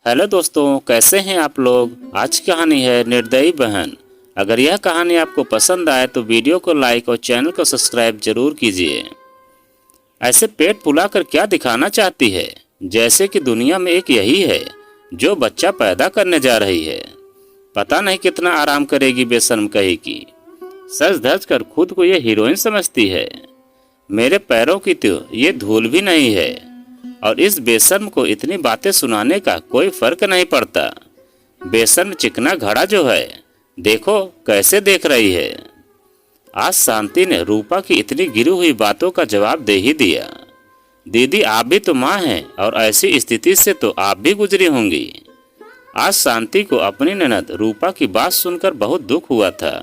Hello दोस्तों, कैसे हैं आप लोग। आज की कहानी है निर्दयी बहन। अगर यह कहानी आपको पसंद आए तो वीडियो को लाइक और चैनल को सब्सक्राइब जरूर कीजिए। ऐसे पेट फुलाकर क्या दिखाना चाहती है, जैसे कि दुनिया में एक यही है जो बच्चा पैदा करने जा रही है। पता नहीं कितना आराम करेगी बेशर्म कही की। सज धज कर खुद को ये हीरोइन समझती है। मेरे पैरों की तो ये धूल भी नहीं है और इस बेशर्म को इतनी बातें सुनाने का कोई फर्क नहीं पड़ता। बेशर्म चिकना घड़ा जो है, देखो कैसे देख रही है। आज शांति ने रूपा की इतनी गिरी हुई बातों का जवाब दे ही दिया। दीदी, आप भी तो माँ हैं और ऐसी स्थिति से तो आप भी गुजरी होंगी। आज शांति को अपनी ननद रूपा की बात सुनकर बहुत दुख हुआ था।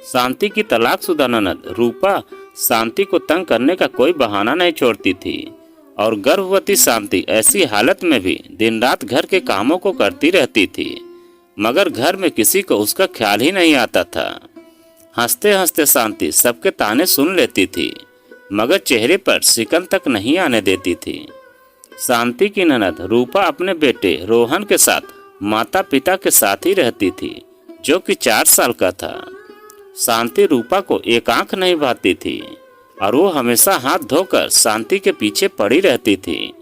शांति की तलाकशुदा ननद रूपा शांति को तंग करने का कोई बहाना नहीं छोड़ती थी और गर्भवती शांति ऐसी हालत में भी दिन रात घर के कामों को करती रहती थी, मगर घर में किसी को उसका ख्याल ही नहीं आता था। हंसते हंसते शांति सबके ताने सुन लेती थी, मगर चेहरे पर सिकन तक नहीं आने देती थी। शांति की ननद रूपा अपने बेटे रोहन के साथ माता पिता के साथ ही रहती थी, जो कि 4 साल का था। शांति रूपा को एक आंख नहीं भाती थी और वो हमेशा हाथ धोकर शांति के पीछे पड़ी रहती थी।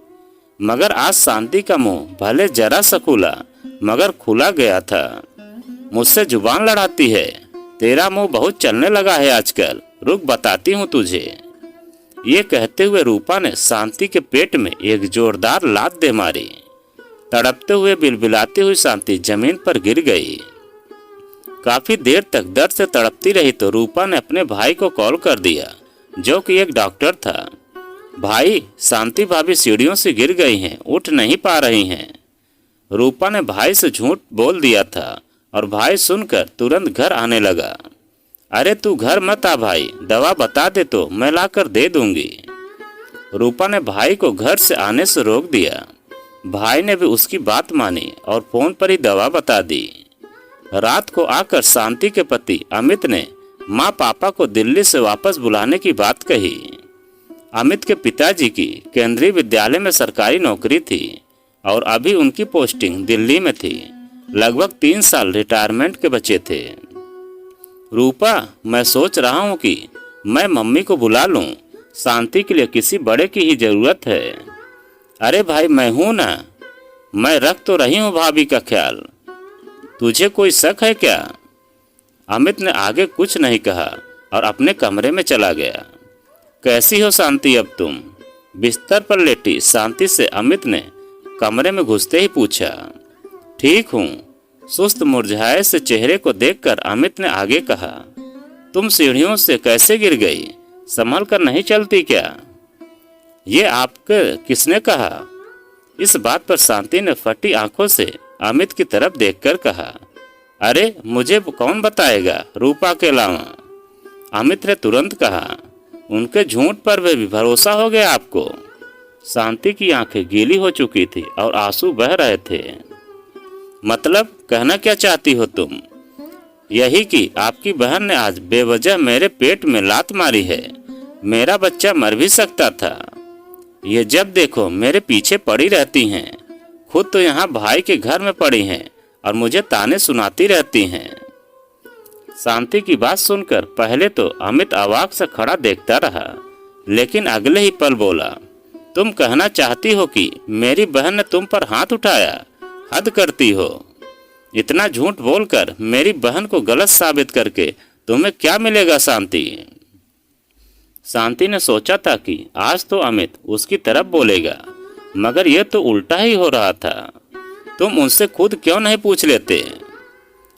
मगर आज शांति का मुंह भले जरा सा खुला मगर खुला गया था। मुझसे जुबान लड़ाती है, तेरा मुंह बहुत चलने लगा है आजकल, रुक बताती हूँ तुझे। ये कहते हुए रूपा ने शांति के पेट में एक जोरदार लात दे मारी। तड़पते हुए बिलबिलाती हुई शांति जमीन पर गिर गई। काफी देर तक दर्द से तड़पती रही तो रूपा ने अपने भाई को कॉल कर दिया, जो कि एक डॉक्टर था। भाई, शांति भाभी सीढ़ियों से गिर गई हैं, उठ नहीं पा रही हैं। रूपा ने भाई से झूठ बोल दिया था और भाई सुनकर तुरंत घर आने लगा। अरे तू घर मत आ भाई, दवा बता दे तो मैं लाकर दे दूंगी। रूपा ने भाई को घर से आने से रोक दिया। भाई ने भी उसकी बात मानी और फोन पर ही दवा बता दी। रात को आकर शांति के पति अमित ने माँ पापा को दिल्ली से वापस बुलाने की बात कही। अमित के पिताजी की केंद्रीय विद्यालय में सरकारी नौकरी थी और अभी उनकी पोस्टिंग दिल्ली में थी। लगभग 3 साल रिटायरमेंट के बचे थे। रूपा, मैं सोच रहा हूँ कि मैं मम्मी को बुला लूँ, शांति के लिए किसी बड़े की ही जरूरत है। अरे भाई, मैं हूँ ना, मैं रख तो रही हूँ भाभी का ख्याल, तुझे कोई शक है क्या। अमित ने आगे कुछ नहीं कहा और अपने कमरे में चला गया। कैसी हो शांति अब तुम, बिस्तर पर लेटी शांति से अमित ने कमरे में घुसते ही पूछा। ठीक हूँ, सुस्त मुरझाए से चेहरे को देखकर अमित ने आगे कहा। तुम सीढ़ियों से कैसे गिर गई, संभल कर नहीं चलती क्या। ये आपके किसने कहा। इस बात पर शांति ने फटी आंखों से अमित की तरफ देखकर कहा। अरे मुझे कौन बताएगा रूपा के अलावा। अमित ने तुरंत कहा। उनके झूठ पर भी भरोसा हो गया आपको। शांति की आंखें गीली हो चुकी थी और आंसू बह रहे थे। मतलब कहना क्या चाहती हो तुम। यही कि आपकी बहन ने आज बेवजह मेरे पेट में लात मारी है। मेरा बच्चा मर भी सकता था। ये जब देखो मेरे पीछे पड़ी रहती हैं, खुद तो यहाँ भाई के घर में पड़ी हैं और मुझे ताने सुनाती रहती हैं। शांति की बात सुनकर पहले तो अमित अवाक से खड़ा देखता रहा, लेकिन अगले ही पल बोला। तुम कहना चाहती हो कि मेरी बहन ने तुम पर हाथ उठाया, हद करती हो। इतना झूठ बोलकर मेरी बहन को गलत साबित करके तुम्हें क्या मिलेगा शांति। शांति ने सोचा था कि आज तो अमित उसकी तरफ बोलेगा, मगर यह तो उल्टा ही हो रहा था। तुम उनसे खुद क्यों नहीं पूछ लेते।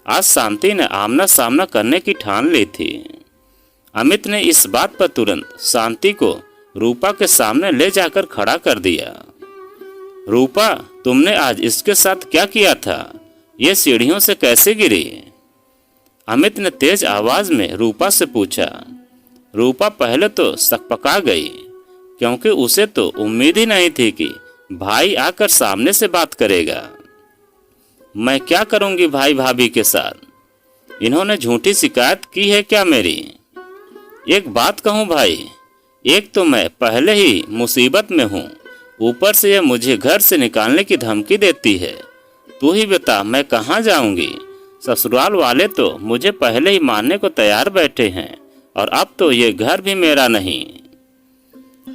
आज शांति ने आमना सामना करने की ठान ली थी। अमित ने इस बात पर तुरंत शांति को रूपा के सामने ले जाकर खड़ा कर दिया। रूपा, तुमने आज इसके साथ क्या किया था, ये सीढ़ियों से कैसे गिरी। अमित ने तेज आवाज में रूपा से पूछा। रूपा पहले तो सकपका गई, क्योंकि उसे तो उम्मीद ही नहीं थी कि भाई आकर सामने से बात करेगा। मैं क्या करूंगी भाई भाभी के साथ, इन्होंने झूठी शिकायत की है क्या मेरी। एक बात कहूं भाई, एक तो मैं पहले ही मुसीबत में हूँ, ऊपर से यह मुझे घर से निकालने की धमकी देती है। तू ही बता मैं कहाँ जाऊंगी? ससुराल वाले तो मुझे पहले ही मारने को तैयार बैठे हैं और अब तो ये घर भी मेरा नहीं।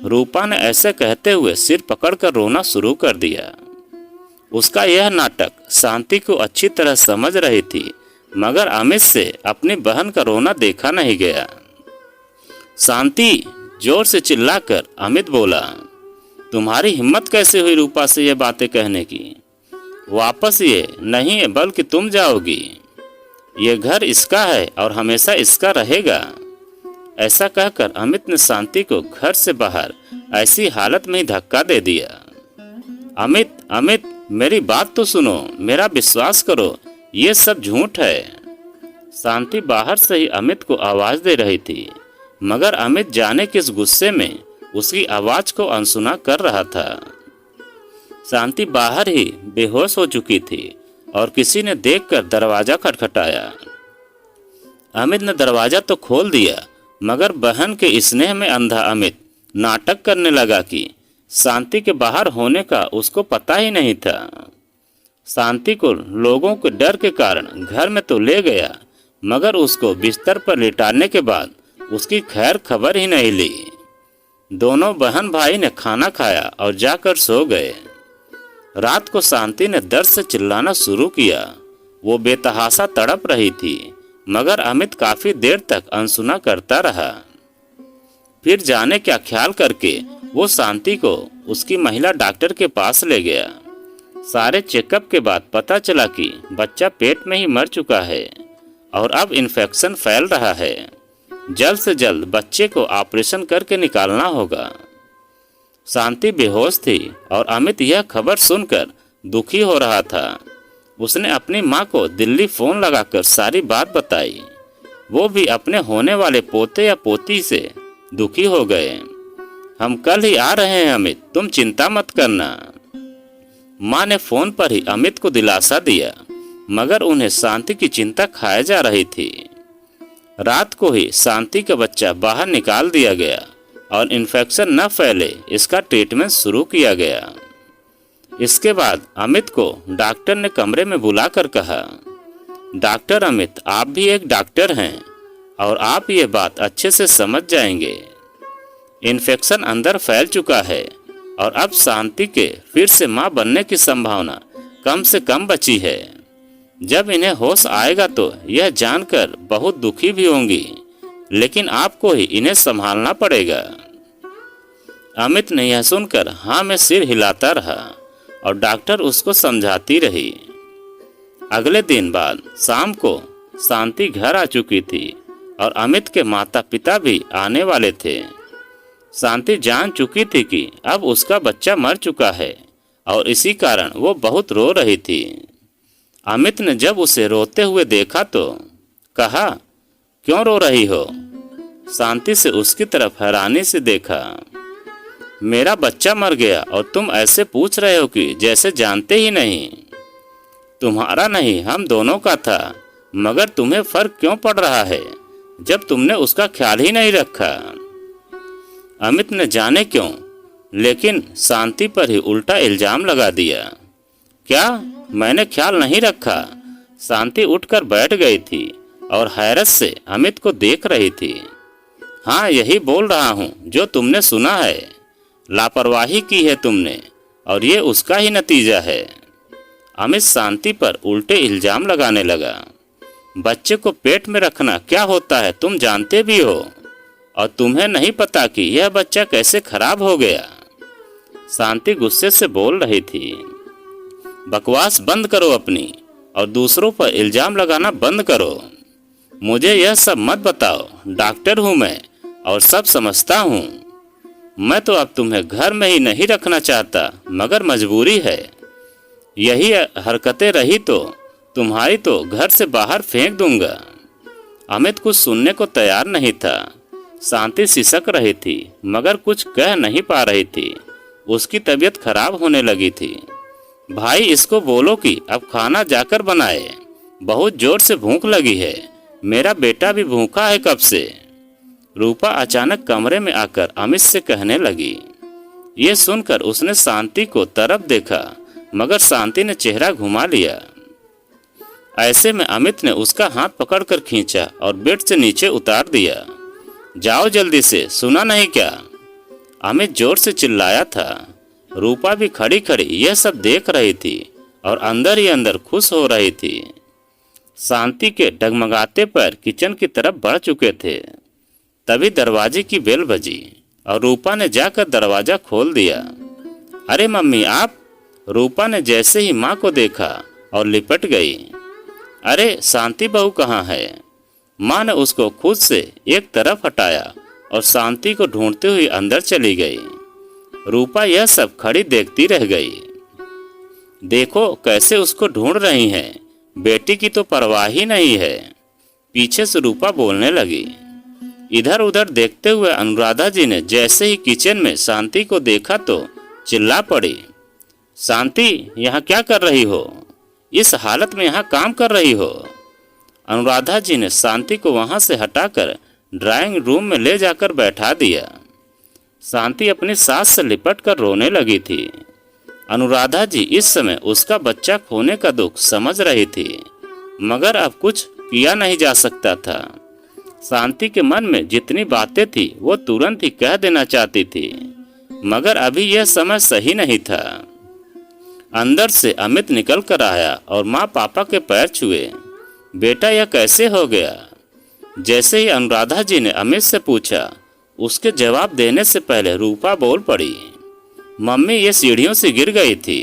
रूपा ने ऐसे कहते हुए सिर पकड़कर रोना शुरू कर दिया। उसका यह नाटक शांति को अच्छी तरह समझ रही थी, मगर अमित से अपनी बहन का रोना देखा नहीं गया। शांति, जोर से चिल्लाकर अमित बोला, तुम्हारी हिम्मत कैसे हुई रूपा से ये बातें कहने की? वापस ये नहीं है बल्कि तुम जाओगी। ये घर इसका है और हमेशा इसका रहेगा। ऐसा कहकर अमित ने शांति को घर से बाहर ऐसी हालत में ही धक्का दे दिया। अमित, अमित, मेरी बात तो सुनो, मेरा विश्वास करो, ये सब झूठ है। शांति बाहर से ही अमित को आवाज दे रही थी, मगर अमित जाने किस गुस्से में उसकी आवाज को अनसुना कर रहा था। शांति बाहर ही बेहोश हो चुकी थी और किसी ने देखकर दरवाजा खटखटाया। अमित ने दरवाजा तो खोल दिया, मगर बहन के स्नेह में अंधा अमित नाटक करने लगा कि शांति के बाहर होने का उसको पता ही नहीं था। शांति को लोगों के डर के कारण घर में तो ले गया, मगर उसको बिस्तर पर लिटाने के बाद उसकी खैर खबर ही नहीं ली। दोनों बहन भाई ने खाना खाया और जाकर सो गए। रात को शांति ने दर्द से चिल्लाना शुरू किया। वो बेतहाशा तड़प रही थी, मगर अमित काफी देर तक अनसुना करता रहा। फिर जाने क्या ख्याल करके वो शांति को उसकी महिला डॉक्टर के पास ले गया। सारे चेकअप के बाद पता चला कि बच्चा पेट में ही मर चुका है और अब इन्फेक्शन फैल रहा है। जल्द से जल्द बच्चे को ऑपरेशन करके निकालना होगा। शांति बेहोश थी और अमित यह खबर सुनकर दुखी हो रहा था। उसने अपनी माँ को दिल्ली फोन लगाकर सारी बात बताई। वो भी अपने होने वाले पोते या पोती से दुखी हो गए। हम कल ही आ रहे हैं अमित, तुम चिंता मत करना। माँ ने फोन पर ही अमित को दिलासा दिया, मगर उन्हें शांति की चिंता खाए जा रही थी। रात को ही शांति का बच्चा बाहर निकाल दिया गया और इन्फेक्शन न फैले इसका ट्रीटमेंट शुरू किया गया। इसके बाद अमित को डॉक्टर ने कमरे में बुलाकर कहा, डॉक्टर अमित, आप भी एक डॉक्टर हैं और आप ये बात अच्छे से समझ जाएंगे। इन्फेक्शन अंदर फैल चुका है और अब शांति के फिर से मां बनने की संभावना कम से कम बची है। जब इन्हें होश आएगा तो यह जानकर बहुत दुखी भी होंगी, लेकिन आपको ही इन्हें संभालना पड़ेगा। अमित ने यह सुनकर हाँ में सिर हिलाता रहा और डॉक्टर उसको समझाती रही। अगले दिन बाद शाम को शांति घर आ चुकी थी और अमित के माता पिता भी आने वाले थे। शांति जान चुकी थी कि अब उसका बच्चा मर चुका है और इसी कारण वो बहुत रो रही थी। अमित ने जब उसे रोते हुए देखा तो कहा, क्यों रो रही हो? शांति से उसकी तरफ हैरानी से देखा। मेरा बच्चा मर गया और तुम ऐसे पूछ रहे हो कि जैसे जानते ही नहीं। तुम्हारा नहीं, हम दोनों का था, मगर तुम्हें फर्क क्यों पड़ रहा है जब तुमने उसका ख्याल ही नहीं रखा? अमित ने जाने क्यों लेकिन शांति पर ही उल्टा इल्जाम लगा दिया। क्या मैंने ख्याल नहीं रखा? शांति उठकर बैठ गई थी और हैरत से अमित को देख रही थी। हाँ, यही बोल रहा हूँ जो तुमने सुना है। लापरवाही की है तुमने और ये उसका ही नतीजा है। अमित शांति पर उल्टे इल्जाम लगाने लगा। बच्चे को पेट में रखना क्या होता है तुम जानते भी हो, और तुम्हें नहीं पता कि यह बच्चा कैसे खराब हो गया। शांति गुस्से से बोल रही थी। बकवास बंद करो अपनी और दूसरों पर इल्जाम लगाना बंद करो। मुझे यह सब मत बताओ, डॉक्टर हूँ मैं और सब समझता हूँ। मैं तो अब तुम्हें घर में ही नहीं रखना चाहता, मगर मजबूरी है। यही हरकतें रही तो तुम्हारी तो घर से बाहर फेंक दूंगा। अमित कुछ सुनने को तैयार नहीं था। शांति सिसक रही थी मगर कुछ कह नहीं पा रही थी। उसकी तबीयत खराब होने लगी थी। भाई, इसको बोलो कि अब खाना जाकर बनाए, बहुत जोर से भूख लगी है। मेरा बेटा भी भूखा है कब से। रूपा अचानक कमरे में आकर अमित से कहने लगी, ये सुनकर उसने शांति को तरफ देखा, मगर शांति ने चेहरा घुमा लिया। ऐसे में अमित ने उसका हाथ पकड़कर खींचा और बेड से नीचे उतार दिया। जाओ जल्दी से, सुना नहीं क्या? अमित जोर से चिल्लाया था। रूपा भी खड़ी खड़ी यह सब देख रही थी और अंदर ही अंदर खुश हो रही थी। शांति के डगमगाते पैर किचन की तरफ बढ़ चुके थे। तभी दरवाजे की बेल बजी और रूपा ने जाकर दरवाजा खोल दिया। अरे मम्मी आप! रूपा ने जैसे ही माँ को देखा और लिपट गई। अरे शांति बहू कहाँ है? माँ ने उसको खुद से एक तरफ हटाया और शांति को ढूंढते हुए अंदर चली गई। रूपा यह सब खड़ी देखती रह गई। देखो कैसे उसको ढूंढ रही हैं, बेटी की तो परवाह ही नहीं है। पीछे से रूपा बोलने लगी। इधर उधर देखते हुए अनुराधा जी ने जैसे ही किचन में शांति को देखा तो चिल्ला पड़ी, शांति यहाँ क्या कर रही हो? इस हालत में यहाँ काम कर रही हो? अनुराधा जी ने शांति को वहाँ से हटाकर ड्राइंग रूम में ले जाकर बैठा दिया। शांति अपनी सास से लिपट कर रोने लगी थी। अनुराधा जी इस समय उसका बच्चा खोने का दुख समझ रही थी, मगर अब कुछ किया नहीं जा सकता था। शांति के मन में जितनी बातें थी वो तुरंत ही कह देना चाहती थी, मगर अभी यह समय सही नहीं था। अंदर से अमित निकल कर आया और माँ पापा के पैर छुए। बेटा यह कैसे हो गया? जैसे ही अनुराधा जी ने अमित से पूछा, उसके जवाब देने से पहले रूपा बोल पड़ी, मम्मी ये सीढ़ियों से गिर गई थी।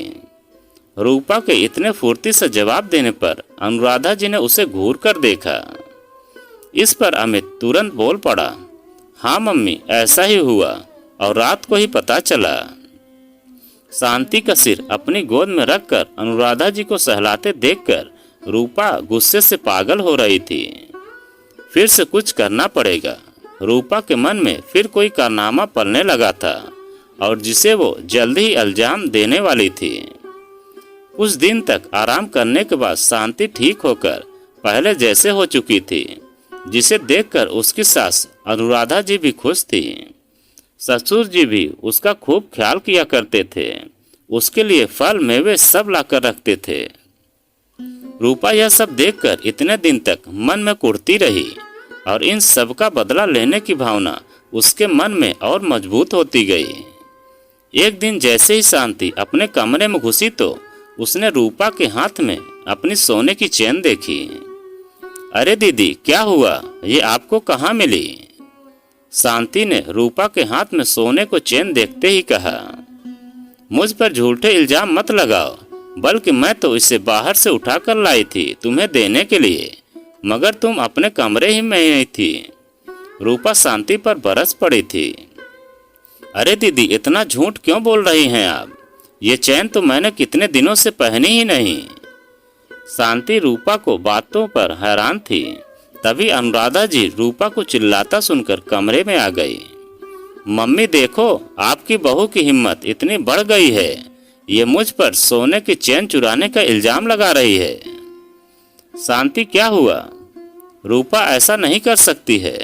रूपा के इतने फुर्ती से जवाब देने पर अनुराधा जी ने उसे घूर कर देखा। इस पर अमित तुरंत बोल पड़ा, हाँ मम्मी ऐसा ही हुआ और रात को ही पता चला। शांति का सिर अपनी गोद में रखकर अनुराधा जी को सहलाते देखकर रूपा गुस्से से पागल हो रही थी। फिर से कुछ करना पड़ेगा। रूपा के मन में फिर कोई कारनामा पलने लगा था और जिसे वो जल्दी ही इल्जाम देने वाली थी। कुछ दिन तक आराम करने के बाद शांति ठीक होकर पहले जैसे हो चुकी थी, जिसे देखकर उसकी सास अनुराधा जी भी खुश थी। ससुर जी भी उसका खूब ख्याल किया करते थे, उसके लिए फल मेवे सब लाकर रखते थे। रूपा यह सब देखकर इतने दिन तक मन में कुढ़ती रही और इन सब का बदला लेने की भावना उसके मन में और मजबूत होती गई। एक दिन जैसे ही शांति अपने कमरे में घुसी तो उसने रूपा के हाथ में अपनी सोने की चेन देखी। अरे दीदी क्या हुआ, ये आपको कहाँ मिली? शांति ने रूपा के हाथ में सोने को चेन देखते ही कहा, मुझ पर झूठे इल्जाम मत लगाओ, बल्कि मैं तो इसे बाहर से उठाकर लाई थी तुम्हें देने के लिए, मगर तुम अपने कमरे ही में ही थी। रूपा शांति पर बरस पड़ी थी। अरे दीदी इतना झूठ क्यों बोल रही हैं आप? ये चैन तो मैंने कितने दिनों से पहनी ही नहीं। शांति रूपा को बातों पर हैरान थी। तभी अनुराधा जी रूपा को चिल्लाता सुनकर कमरे में आ गई। मम्मी देखो आपकी बहू की हिम्मत इतनी बढ़ गई है, ये मुझ पर सोने की चेन चुराने का इल्जाम लगा रही है। शांति क्या हुआ? रूपा ऐसा नहीं कर सकती है।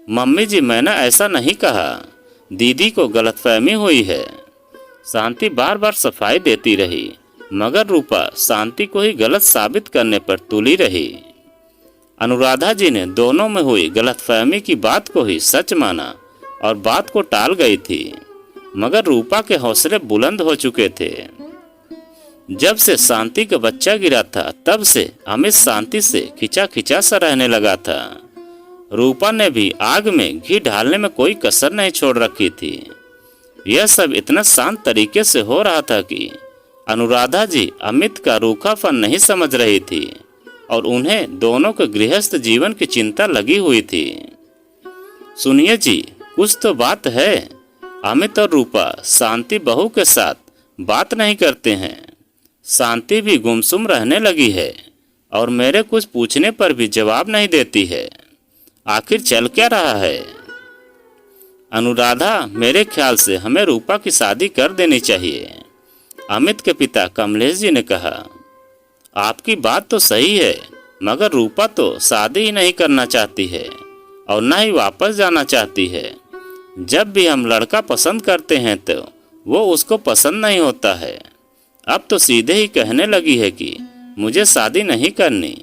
मम्मी जी मैंने ऐसा नहीं कहा, दीदी को गलतफहमी हुई है। शांति बार बार सफाई देती रही, मगर रूपा शांति को ही गलत साबित करने पर तुली रही। अनुराधा जी ने दोनों में हुई गलतफहमी की बात को ही सच माना और बात को टाल गई थी, मगर रूपा के हौसले बुलंद हो चुके थे। जब से शांति का बच्चा गिरा था तब से अमित शांति से खिंचा खिंचा सा रहने लगा था। रूपा ने भी आग में घी डालने में कोई कसर नहीं छोड़ रखी थी। यह सब इतना शांत तरीके से हो रहा था कि अनुराधा जी अमित का रूखापन नहीं समझ रही थी और उन्हें दोनों के गृहस्थ जीवन की चिंता लगी हुई थी। सुनिए जी, कुछ तो बात है। अमित और रूपा शांति बहू के साथ बात नहीं करते हैं। शांति भी गुमसुम रहने लगी है और मेरे कुछ पूछने पर भी जवाब नहीं देती है। आखिर चल क्या रहा है? अनुराधा, मेरे ख्याल से हमें रूपा की शादी कर देनी चाहिए। अमित के पिता कमलेश जी ने कहा। आपकी बात तो सही है, मगर रूपा तो शादी ही नहीं करना चाहती है और न ही वापस जाना चाहती है। जब भी हम लड़का पसंद करते हैं तो वो उसको पसंद नहीं होता है। अब तो सीधे ही कहने लगी है कि मुझे शादी नहीं करनी।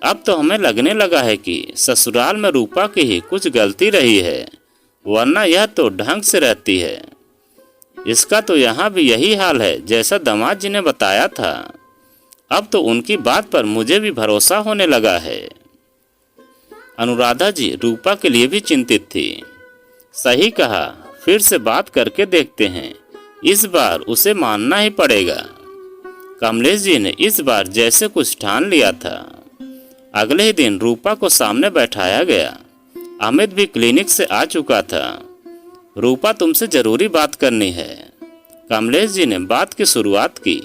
अब तो हमें लगने लगा है कि ससुराल में रूपा की ही कुछ गलती रही है, वरना यह तो ढंग से रहती है। इसका तो यहाँ भी यही हाल है जैसा दामाद जी ने बताया था। अब तो उनकी बात पर मुझे भी भरोसा होने लगा है। अनुराधा जी रूपा के लिए भी चिंतित थी। सही कहा, फिर से बात करके देखते हैं, इस बार उसे मानना ही पड़ेगा। कमलेश जी ने इस बार जैसे कुछ ठान लिया था। अगले ही दिन रूपा को सामने बैठाया गया। अमित भी क्लिनिक से आ चुका था। रूपा, तुमसे जरूरी बात करनी है। कमलेश जी ने बात की शुरुआत की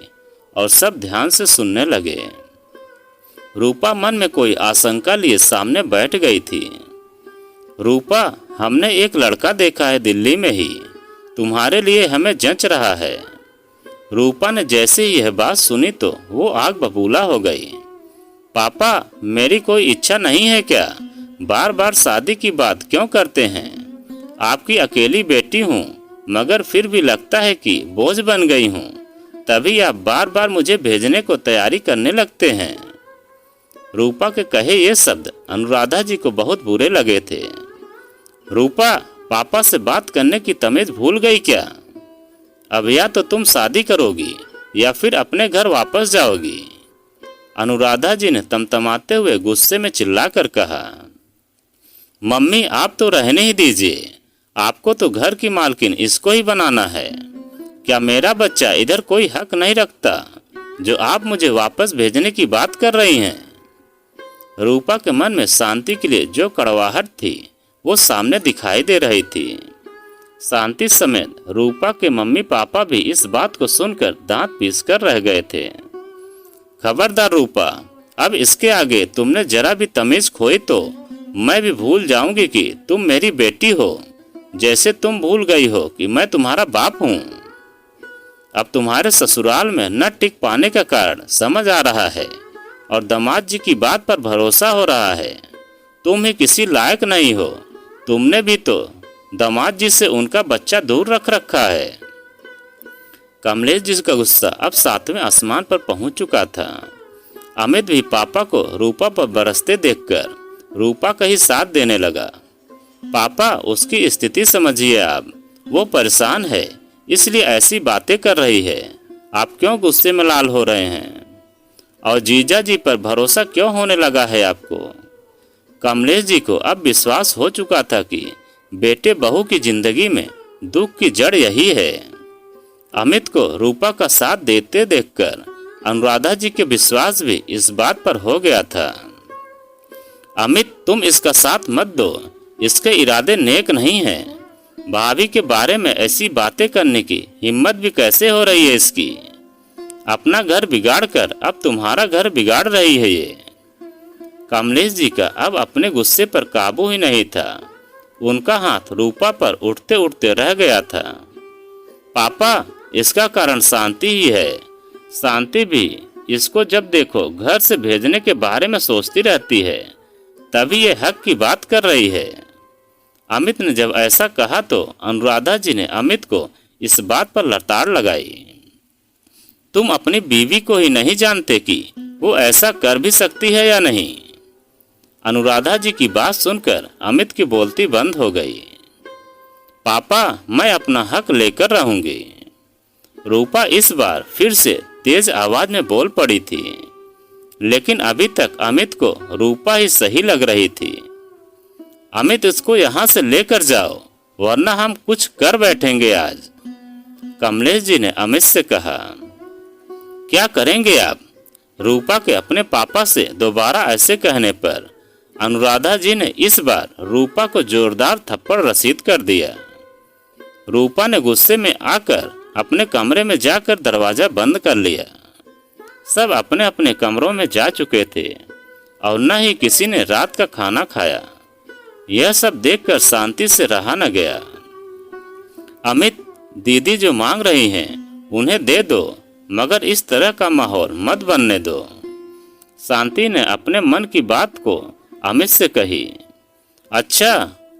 और सब ध्यान से सुनने लगे। रूपा मन में कोई आशंका लिए सामने बैठ गई थी। रूपा, हमने एक लड़का देखा है दिल्ली में ही, तुम्हारे लिए हमें जंच रहा है। रूपा ने जैसे ही यह बात सुनी तो वो आग बबूला हो गई। पापा, मेरी कोई इच्छा नहीं है क्या? बार बार शादी की बात क्यों करते हैं? आपकी अकेली बेटी हूँ, मगर फिर भी लगता है कि बोझ बन गई हूँ, तभी आप बार बार मुझे भेजने को तैयारी करने लगते हैं। रूपा के कहे ये शब्द अनुराधा जी को बहुत बुरे लगे थे। रूपा, पापा से बात करने की तमीज भूल गई क्या? अब या तो तुम शादी करोगी या फिर अपने घर वापस जाओगी। अनुराधा जी ने तमतमाते हुए गुस्से में चिल्लाकर कहा। मम्मी, आप तो रहने ही दीजिए, आपको तो घर की मालकिन इसको ही बनाना है। क्या मेरा बच्चा इधर कोई हक नहीं रखता जो आप मुझे वापस भेजने की बात कर रही हैं? रूपा के मन में शांति के लिए जो कड़वाहट थी वो सामने दिखाई दे रही थी। शांति समेत रूपा के मम्मी पापा भी इस बात को सुनकर दांत पीस कर रह गए थे। खबरदार रूपा, अब इसके आगे तुमने जरा भी तमीज खोई तो मैं भी भूल जाऊंगी कि तुम मेरी बेटी हो, जैसे तुम भूल गई हो कि मैं तुम्हारा बाप हूँ। अब तुम्हारे ससुराल में न टिक पाने का कारण समझ आ रहा है और दामाद जी की बात पर भरोसा हो रहा है। तुम ही किसी लायक नहीं हो। तुमने भी तो दामाद जी से उनका बच्चा दूर रख रखा है। कमलेश जी का गुस्सा अब सातवें आसमान पर पहुंच चुका था। अमित भी पापा को रूपा पर बरसते देखकर रूपा का ही साथ देने लगा। पापा, उसकी स्थिति समझिए आप, वो परेशान है, इसलिए ऐसी बातें कर रही है। आप क्यों गुस्से में लाल हो रहे हैं? और जीजा जी पर भरोसा क्यों होने लगा है आपको? कमलेश जी को अब विश्वास हो चुका था कि बेटे बहू की जिंदगी में दुख की जड़ यही है। अमित को रूपा का साथ देते देखकर अनुराधा जी के विश्वास भी इस बात पर हो गया था। अमित, तुम इसका साथ मत दो, इसके इरादे नेक नहीं हैं। भाभी के बारे में ऐसी बातें करने की हिम्मत भी कैसे हो रही है इसकी? अपना घर बिगाड़ कर अब तुम्हारा घर बिगाड़ रही है ये। कमलेश जी का अब अपने गुस्से पर काबू ही नहीं था। उनका हाथ रूपा पर उठते उठते रह गया था। पापा, इसका कारण शांति ही है। शांति भी इसको जब देखो घर से भेजने के बारे में सोचती रहती है, तभी ये हक की बात कर रही है। अमित ने जब ऐसा कहा तो अनुराधा जी ने अमित को इस बात पर लताड़ लगाई। तुम अपनी बीवी को ही नहीं जानते कि वो ऐसा कर भी सकती है या नहीं? अनुराधा जी की बात सुनकर अमित की बोलती बंद हो गई। पापा, मैं अपना हक लेकर रहूंगी। रूपा इस बार फिर से तेज आवाज में बोल पड़ी थी, लेकिन अभी तक अमित को रूपा ही सही लग रही थी। अमित, इसको यहाँ से लेकर जाओ, वरना हम कुछ कर बैठेंगे आज। कमलेश जी ने अमित से कहा। क्या करेंगे आप? रूपा के अपने पापा से दोबारा ऐसे कहने पर अनुराधा जी ने इस बार रूपा को जोरदार थप्पड़ रसीद कर दिया। रूपा ने गुस्से में आकर अपने कमरे में जाकर दरवाजा बंद कर लिया। सब अपने अपने कमरों में जा चुके थे और न ही किसी ने रात का खाना खाया। यह सब देखकर शांति से रहा न गया। अमित, दीदी जो मांग रही हैं उन्हें दे दो, मगर इस तरह का माहौल मत बनने दो। शांति ने अपने मन की बात को अमित से कही। अच्छा,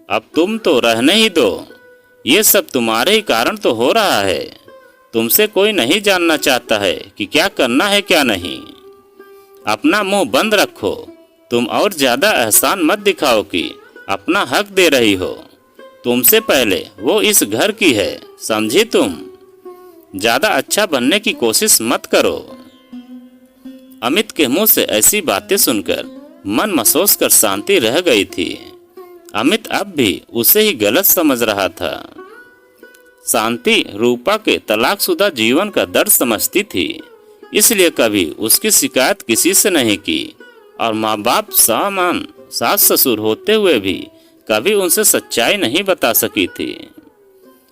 अब तुम तो रहने ही दो। ये सब तुम्हारे ही कारण तो हो रहा है। तुमसे कोई नहीं जानना चाहता है कि क्या करना है क्या नहीं। अपना मुंह बंद रखो। तुम और ज्यादा एहसान मत दिखाओ कि अपना हक दे रही हो। तुमसे पहले वो इस घर की है, समझी तुम? ज्यादा अच्छा बनने की कोशिश मत करो। अमित के मुंह से ऐसी बातें सुनकर मन मसोस कर शांति रह गई थी। अमित अब भी उसे ही गलत समझ रहा था। शांति रूपा के तलाकशुदा जीवन का दर्द समझती थी, इसलिए कभी उसकी शिकायत किसी से नहीं की और माँ बाप सामान सास ससुर होते हुए भी कभी उनसे सच्चाई नहीं बता सकी थी।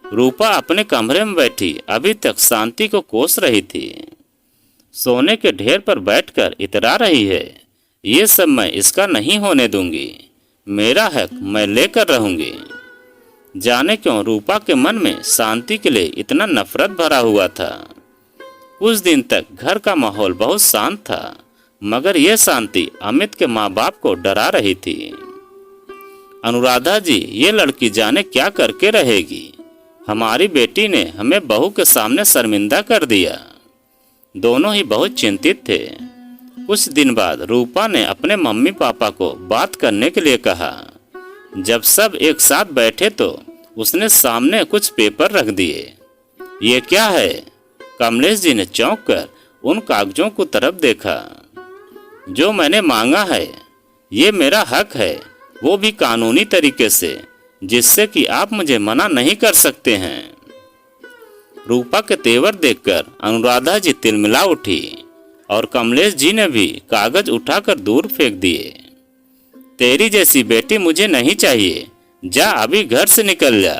रूपा अपने कमरे में बैठी अभी तक शांति को कोस रही थी। सोने के ढेर पर बैठकर इतरा रही है, ये सब मैं इसका नहीं होने दूंगी। मेरा हक मैं लेकर रहूंगी। जाने क्यों रूपा के मन में शांति के लिए इतना नफरत भरा हुआ था। कुछ दिन तक घर का माहौल बहुत शांत था, मगर यह शांति अमित के माँ बाप को डरा रही थी। अनुराधा जी, ये लड़की जाने क्या करके रहेगी। हमारी बेटी ने हमें बहू के सामने शर्मिंदा कर दिया। दोनों ही बहुत चिंतित थे। कुछ दिन बाद रूपा ने अपने मम्मी पापा को बात करने के लिए कहा। जब सब एक साथ बैठे तो उसने सामने कुछ पेपर रख दिए। ये क्या है? कमलेश जी ने चौंक कर उन कागजों को तरफ देखा। जो मैंने मांगा है, ये मेरा हक है, वो भी कानूनी तरीके से, जिससे कि आप मुझे मना नहीं कर सकते हैं। रूपा के तेवर देखकर अनुराधा जी तिलमिला उठी और कमलेश जी ने भी कागज उठाकर दूर फेंक दिए। तेरी जैसी बेटी मुझे नहीं चाहिए, जा अभी घर से निकल जा।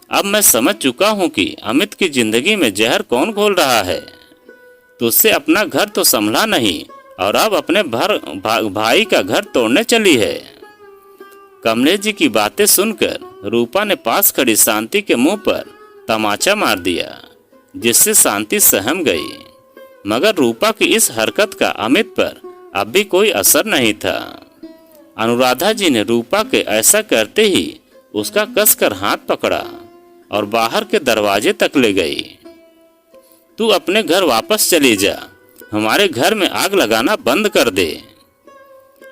अब मैं समझ चुका हूँ कि अमित की जिंदगी में जहर कौन घोल रहा है। तुझसे अपना घर तो संभला नहीं और अब अपने भाई का घर तोड़ने चली है। कमलेश जी की बातें सुनकर रूपा ने पास खड़ी शांति के मुंह पर तमाचा मार दिया, जिससे शांति सहम गई। मगर रूपा की इस हरकत का अमित पर अब भी कोई असर नहीं था। अनुराधा जी ने रूपा के ऐसा करते ही उसका कसकर हाथ पकड़ा और बाहर के दरवाजे तक ले गई। तू अपने घर वापस चली जा, हमारे घर में आग लगाना बंद कर दे।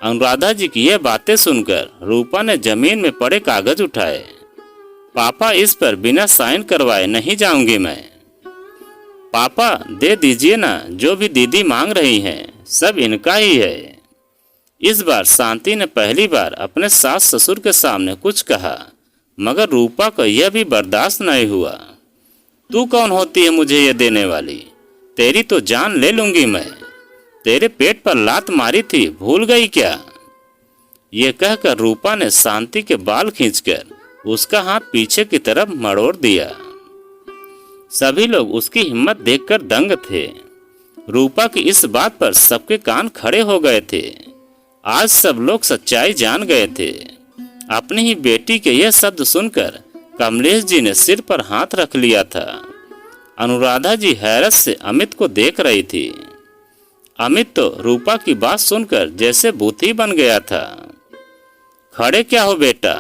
अनुराधा जी की यह बातें सुनकर रूपा ने जमीन में पड़े कागज उठाए। पापा, इस पर बिना साइन करवाए नहीं जाऊंगी मैं। पापा, दे दीजिए ना, जो भी दीदी मांग रही हैं सब इनका ही है। इस बार शांति ने पहली बार अपने सास ससुर के सामने कुछ कहा, मगर रूपा को यह भी बर्दाश्त नहीं हुआ। तू कौन होती है मुझे ये देने वाली? तेरी तो जान ले लूंगी मैं। तेरे पेट पर लात मारी थी, भूल गई क्या? ये कहकर रूपा ने शांति के बाल खींचकर उसका हाथ पीछे की तरफ मड़ोड़ दिया। सभी लोग उसकी हिम्मत देखकर दंग थे। रूपा की इस बात पर सबके कान खड़े हो गए थे। आज सब लोग सच्चाई जान गए थे। अपनी ही बेटी के यह शब्द सुनकर कमलेश जी ने सिर पर हाथ रख लिया था। अनुराधा जी हैरत से अमित को देख रही थी। अमित तो रूपा की बात सुनकर जैसे भूती बन गया था। खड़े क्या हो बेटा,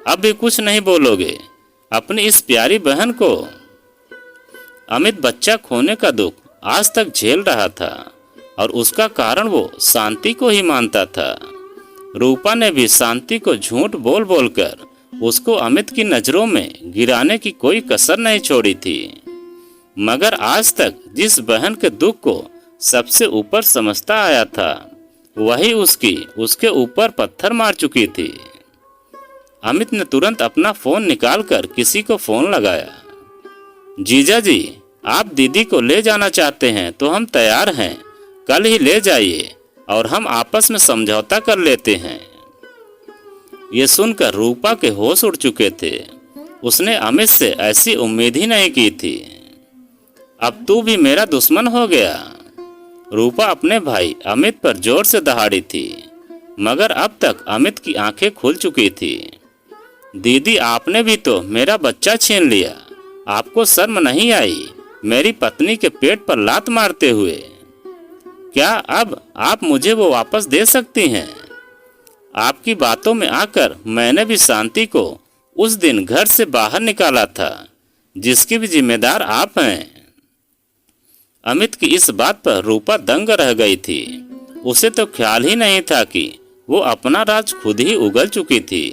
अब भी कुछ नहीं बोलोगे अपनी इस प्यारी बहन को? अमित बच्चा खोने का दुख आज तक झेल रहा था और उसका कारण वो शांति को ही मानता था। रूपा ने भी शांति को झूठ बोल बोलकर उसको अमित की नजरों में गिराने की कोई कसर नहीं छोड़ी थी। मगर आज तक जिस बहन के दुख को सबसे ऊपर समझता आया था, वही उसके ऊपर पत्थर मार चुकी थी। अमित ने तुरंत अपना फोन निकालकर किसी को फोन लगाया। जीजा जी, आप दीदी को ले जाना चाहते हैं तो हम तैयार हैं, कल ही ले जाइए और हम आपस में समझौता कर लेते हैं। ये सुनकर रूपा के होश उड़ चुके थे। उसने अमित से ऐसी उम्मीद ही नहीं की थी। अब तू भी मेरा दुश्मन हो गया। रूपा अपने भाई अमित पर जोर से दहाड़ी थी, मगर अब तक अमित की आंखें खुल चुकी थी। दीदी, आपने भी तो मेरा बच्चा छीन लिया। आपको शर्म नहीं आई मेरी पत्नी के पेट पर लात मारते हुए? क्या अब आप मुझे वो वापस दे सकती हैं? आपकी बातों में आकर मैंने भी शांति को उस दिन घर से बाहर निकाला था, जिसकी भी जिम्मेदार आप हैं। अमित की इस बात पर रूपा दंग रह गई थी। उसे तो ख्याल ही नहीं था कि वो अपना राज खुद ही उगल चुकी थी।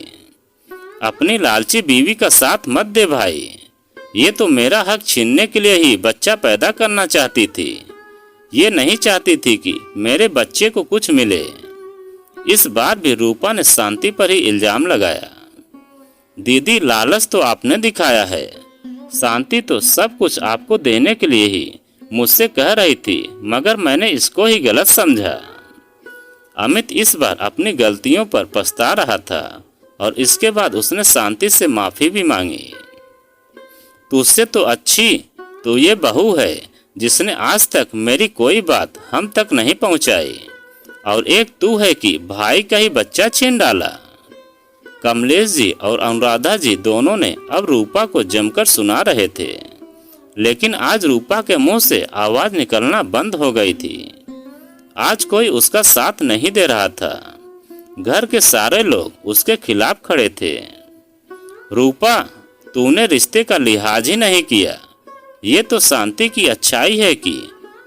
अपनी लालची बीवी का साथ मत दे भाई, ये तो मेरा हक छीनने के लिए ही बच्चा पैदा करना चाहती थी। ये नहीं चाहती थी कि मेरे बच्चे को कुछ मिले। इस बार भी रूपा ने शांति पर ही इल्जाम लगाया। दीदी, लालच तो आपने दिखाया है, शांति तो सब कुछ आपको देने के लिए ही मुझसे कह रही थी, मगर मैंने इसको ही गलत समझा। अमित इस बार अपनी गलतियों पर पछता रहा था और इसके बाद उसने शांति से माफी भी मांगी। तुझसे तो अच्छी तो ये बहू है जिसने आज तक मेरी कोई बात हम तक नहीं पहुंचाई, और एक तू है कि भाई का ही बच्चा छीन डाला। कमलेश जी और अनुराधा जी दोनों ने अब रूपा को जमकर सुना रहे थे, लेकिन आज रूपा के मुंह से आवाज निकलना बंद हो गई थी। आज कोई उसका साथ नहीं दे रहा था। घर के सारे लोग उसके खिलाफ खड़े थे। रूपा, तूने रिश्ते का लिहाज ही नहीं किया। ये तो शांति की अच्छाई है कि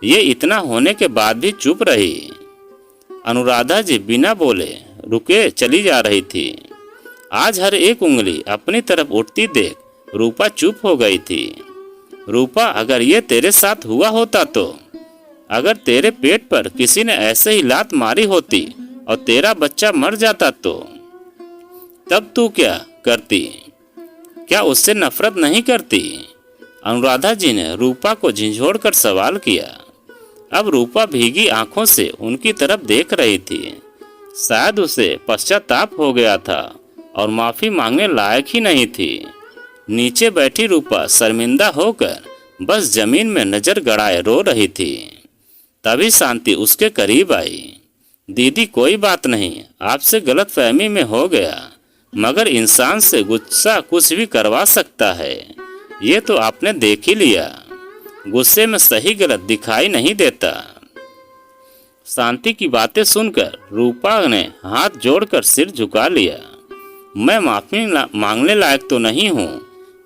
ये इतना होने के बाद भी चुप रही। अनुराधा जी बिना बोले रुके चली जा रही थी। आज हर एक उंगली अपनी तरफ उठती देख रूपा चुप हो गई थी। रूपा, अगर ये तेरे साथ हुआ होता तो, अगर तेरे पेट पर किसी ने ऐसे ही लात मारी होती और तेरा बच्चा मर जाता तो तब तू क्या करती? क्या उससे नफरत नहीं करती? अनुराधा जी ने रूपा को झिझोड़ कर सवाल किया। अब रूपा भीगी आंखों से उनकी तरफ देख रही थी। शायद उसे पश्चाताप हो गया था और माफी मांगने लायक ही नहीं थी। नीचे बैठी रूपा शर्मिंदा होकर बस जमीन में नजर गड़ाए रो रही थी। तभी शांति उसके करीब आई। दीदी, कोई बात नहीं, आपसे गलतफहमी में हो गया, मगर इंसान से गुस्सा कुछ भी करवा सकता है, ये तो आपने देख ही लिया। गुस्से में सही गलत दिखाई नहीं देता। शांति की बातें सुनकर रूपा ने हाथ जोड़कर सिर झुका लिया। मैं माफी मांगने लायक तो नहीं हूँ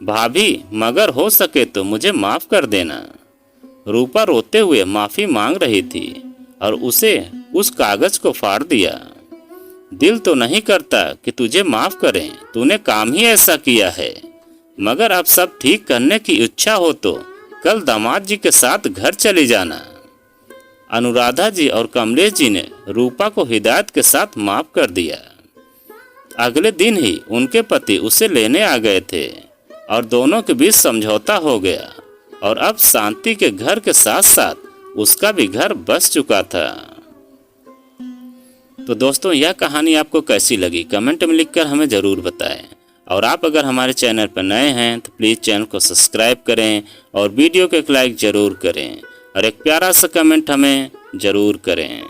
भाभी, मगर हो सके तो मुझे माफ कर देना। रूपा रोते हुए माफी मांग रही थी और उसे उस कागज को फाड़ दिया। दिल तो नहीं करता कि तुझे माफ करें, तूने काम ही ऐसा किया है, मगर अब सब ठीक करने की इच्छा हो तो कल दामाद जी के साथ घर चली जाना। अनुराधा जी और कमलेश जी ने रूपा को हिदायत के साथ माफ कर दिया। अगले दिन ही उनके पति उसे लेने आ गए थे और दोनों के बीच समझौता हो गया और अब शांति के घर के साथ साथ उसका भी घर बस चुका था। तो दोस्तों, यह कहानी आपको कैसी लगी कमेंट में लिखकर हमें ज़रूर बताएं। और आप अगर हमारे चैनल पर नए हैं तो प्लीज़ चैनल को सब्सक्राइब करें और वीडियो को एक लाइक ज़रूर करें और एक प्यारा सा कमेंट हमें ज़रूर करें।